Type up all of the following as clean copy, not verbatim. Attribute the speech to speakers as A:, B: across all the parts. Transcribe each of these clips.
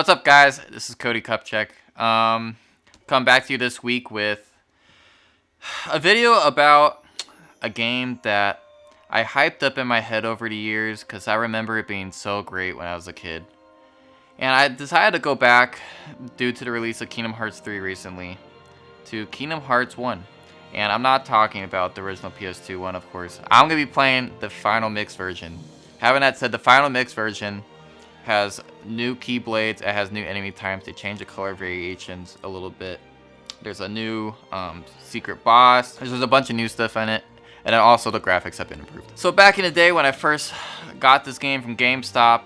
A: What's up, guys? This is Cody Kupchak. Come back to you this week with a video about a game that I hyped up in my head over the years because I remember it being so great when I was a kid. And I decided to go back due to the release of Kingdom Hearts 3 recently to Kingdom Hearts 1. And I'm not talking about the original PS2 one, of course. I'm going to be playing the Final Mix version. Having that said, the Final Mix version has new keyblades, it has new enemy types, they change the color variations a little bit. There's a new secret boss, there's a bunch of new stuff in it, and then also the graphics have been improved. So back in the day when I first got this game from GameStop,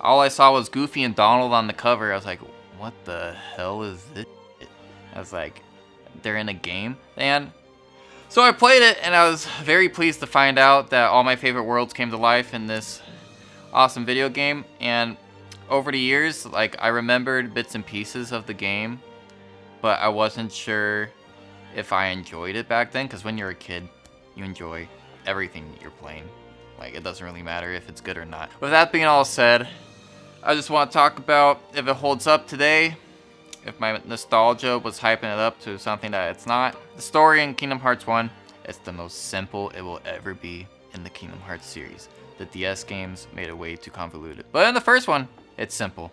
A: all I saw was Goofy and Donald on the cover. I was like, what the hell is this? I was like, they're in a game? And so I played it, and I was very pleased to find out that all my favorite worlds came to life in this awesome video game. And over the years, like, I remembered bits and pieces of the game, but I wasn't sure if I enjoyed it back then, because when you're a kid, you enjoy everything you're playing. Like, it doesn't really matter if it's good or not. With that being all said, I just want to talk about if it holds up today, if my nostalgia was hyping it up to something that it's not. The story in Kingdom Hearts 1, it's the most simple it will ever be in the Kingdom Hearts series. The DS games made it way too convoluted. But in the first one, it's simple.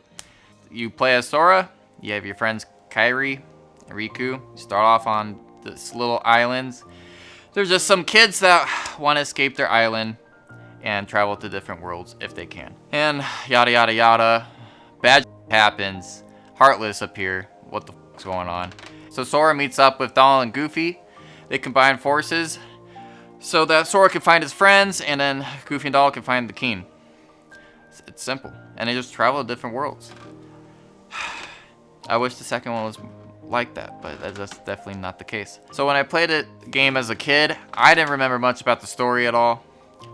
A: You play as Sora, you have your friends Kairi and Riku. You start off on this little islands. There's just some kids that want to escape their island and travel to different worlds if they can. And yada yada yada. Bad happens. Heartless appear. What the fuck's going on? So Sora meets up with Donald and Goofy. They combine forces so that Sora can find his friends, and then Goofy and Donald can find the king. It's simple. And they just travel to different worlds. I wish the second one was like that, but that's definitely not the case. So when I played the game as a kid, I didn't remember much about the story at all.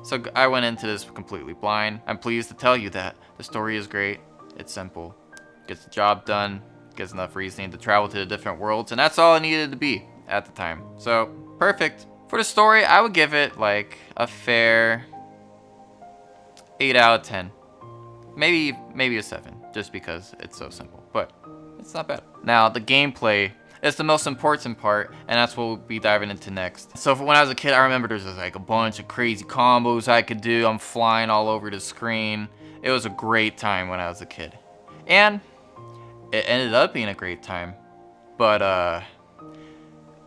A: So I went into this completely blind. I'm pleased to tell you that the story is great. It's simple. Gets the job done. Gets enough reasoning to travel to the different worlds. And that's all it needed to be at the time. So, perfect. For the story, I would give it like a fair 8 out of 10. Maybe a 7, just because it's so simple. But it's not bad. Now, the gameplay is the most important part, and that's what we'll be diving into next. So when I was a kid, I remember there's like a bunch of crazy combos I could do. I'm flying all over the screen. It was a great time when I was a kid. And it ended up being a great time. But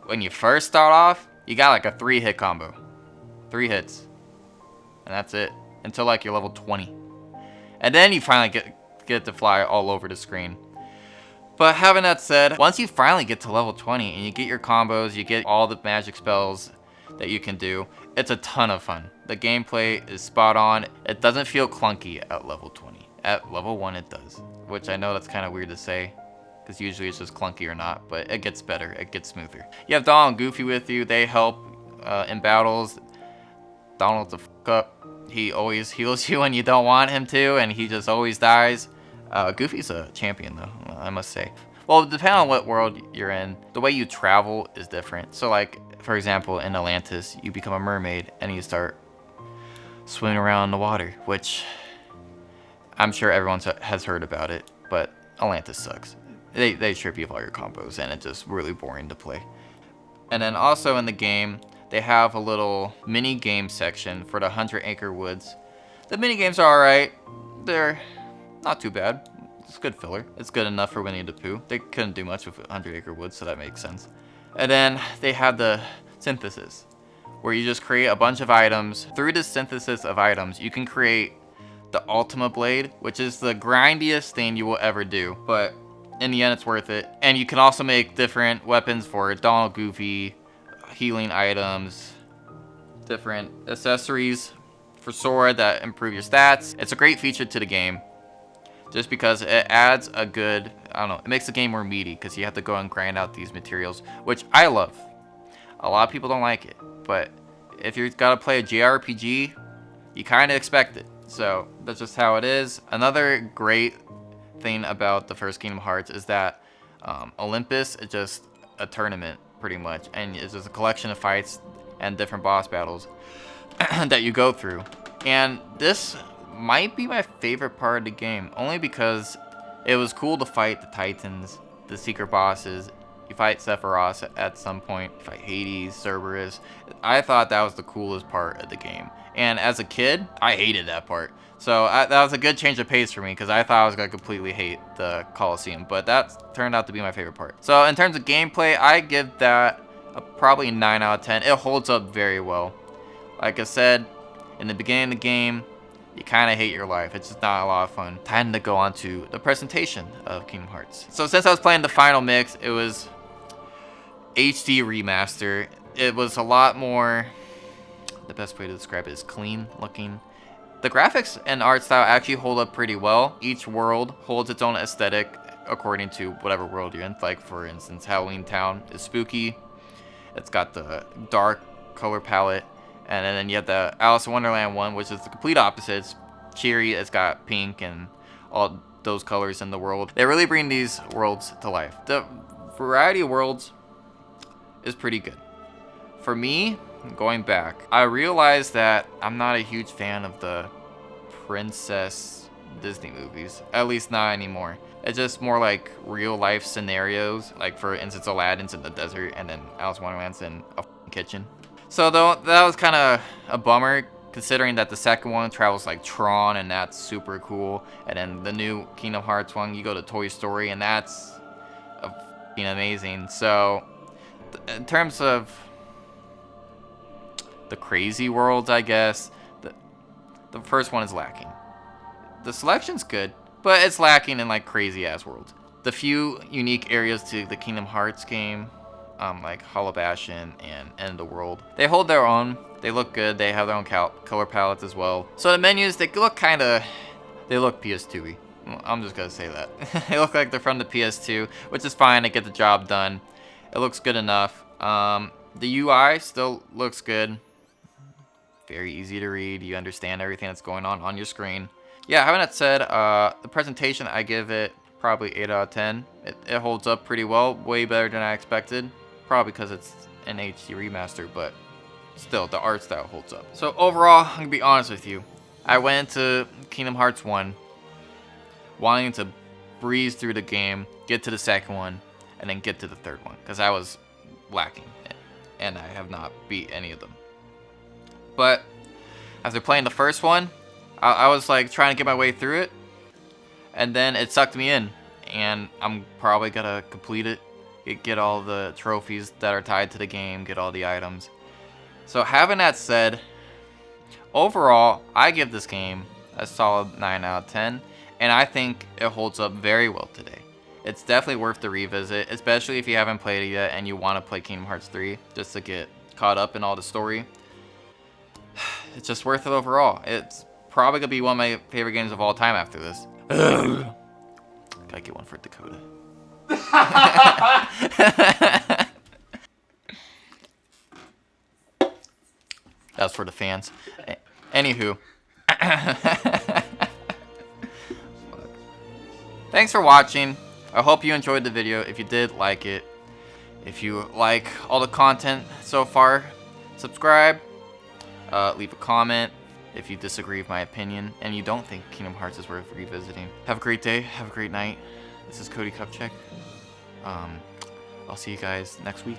A: when you first start off, you got like a 3-hit combo. 3 hits. And that's it. Until like you're level 20. And then you finally get to fly all over the screen. But having that said, once you finally get to level 20 and you get your combos, you get all the magic spells that you can do, it's a ton of fun. The gameplay is spot on. It doesn't feel clunky at level 20. At level 1 it does. Which I know that's kind of weird to say, because usually it's just clunky or not, but it gets better, it gets smoother. You have Donald and Goofy with you, they help in battles. Donald's a fuck up. He always heals you when you don't want him to, and he just always dies. Goofy's a champion though, I must say. Well, depending on what world you're in, the way you travel is different. So like, for example, in Atlantis, you become a mermaid and you start swimming around in the water, which I'm sure everyone has heard about it, but Atlantis sucks. They strip you of all your combos, and it's just really boring to play. And then also in the game, they have a little mini game section for the 100 Acre Woods. The mini games are alright. They're not too bad. It's good filler. It's good enough for Winnie the Pooh. They couldn't do much with 100 Acre Woods, so that makes sense. And then they have the synthesis, where you just create a bunch of items. Through the synthesis of items, you can create the Ultima Blade, which is the grindiest thing you will ever do, but in the end it's worth it. And you can also make different weapons for Donald, Goofy, healing items, different accessories for Sora that improve your stats. It's a great feature to the game, just because it adds a good, I don't know, it makes the game more meaty, because you have to go and grind out these materials, which I love. A lot of people don't like it, but if you've got to play a JRPG, you kind of expect it. So that's just how it is. Another great thing about the first Kingdom Hearts is that Olympus is just a tournament, pretty much, and it's just a collection of fights and different boss battles that you go through. And this might be my favorite part of the game, only because It was cool to fight the Titans, the secret bosses. You fight Sephiroth at some point. You fight Hades, Cerberus. I thought that was the coolest part of the game. And as a kid, I hated that part. So that was a good change of pace for me because I thought I was going to completely hate the Colosseum. But that turned out to be my favorite part. So in terms of gameplay, I give that probably a 9 out of 10. It holds up very well. Like I said, in the beginning of the game, you kind of hate your life. It's just not a lot of fun. Time to go on to the presentation of Kingdom Hearts. So since I was playing the final mix, it was HD remaster. It was a lot more, the best way to describe it is clean looking. The graphics and art style actually hold up pretty well. Each world holds its own aesthetic according to whatever world you're in. Like for instance, Halloween Town is spooky. It's got the dark color palette. And then you have the Alice in Wonderland one, which is the complete opposite. It's cheery, it's got pink and all those colors in the world. They really bring these worlds to life. The variety of worlds is pretty good. For me, going back, I realized that I'm not a huge fan of the princess Disney movies. At least not anymore. It's just more like real life scenarios. Like for instance, Aladdin's in the desert and then Alice in Wonderland's in a kitchen. So though that was kind of a bummer, considering that the second one travels like Tron, and that's super cool. And then the new Kingdom Hearts one, you go to Toy Story, and that's amazing. So in terms of the crazy worlds, I guess the first one is lacking. The selection's good, but it's lacking in like crazy ass worlds. The few unique areas to the Kingdom Hearts game, like Hollow Bastion and End of the World, they hold their own. They look good. They have their own color palettes as well. So the menus, they look PS2-y. I'm just gonna say that. They look like they're from the PS2, which is fine to get the job done. It looks good enough. The UI still looks good. Very easy to read. You understand everything that's going on your screen. Yeah, having that said, the presentation, I give it probably 8 out of 10. It holds up pretty well, way better than I expected. Probably because it's an HD remaster, but still, the art style holds up. So overall, I'm gonna be honest with you. I went into Kingdom Hearts 1 wanting to breeze through the game, get to the second one, and then get to the third one, because I was lacking, and I have not beat any of them. But after playing the first one, I was like trying to get my way through it, and then it sucked me in, and I'm probably gonna complete it, get all the trophies that are tied to the game, get all the items. So having that said, overall, I give this game a solid 9 out of 10, and I think it holds up very well today. It's definitely worth the revisit, especially if you haven't played it yet and you want to play Kingdom Hearts 3 just to get caught up in all the story. It's just worth it overall. It's probably gonna be one of my favorite games of all time after this. Gotta get one for Dakota. That's for the fans. Anywho. Thanks for watching. I hope you enjoyed the video. If you did, like it. If you like all the content so far, subscribe. Leave a comment if you disagree with my opinion and you don't think Kingdom Hearts is worth revisiting. Have a great day. Have a great night. This is Cody Kupchak. I'll see you guys next week.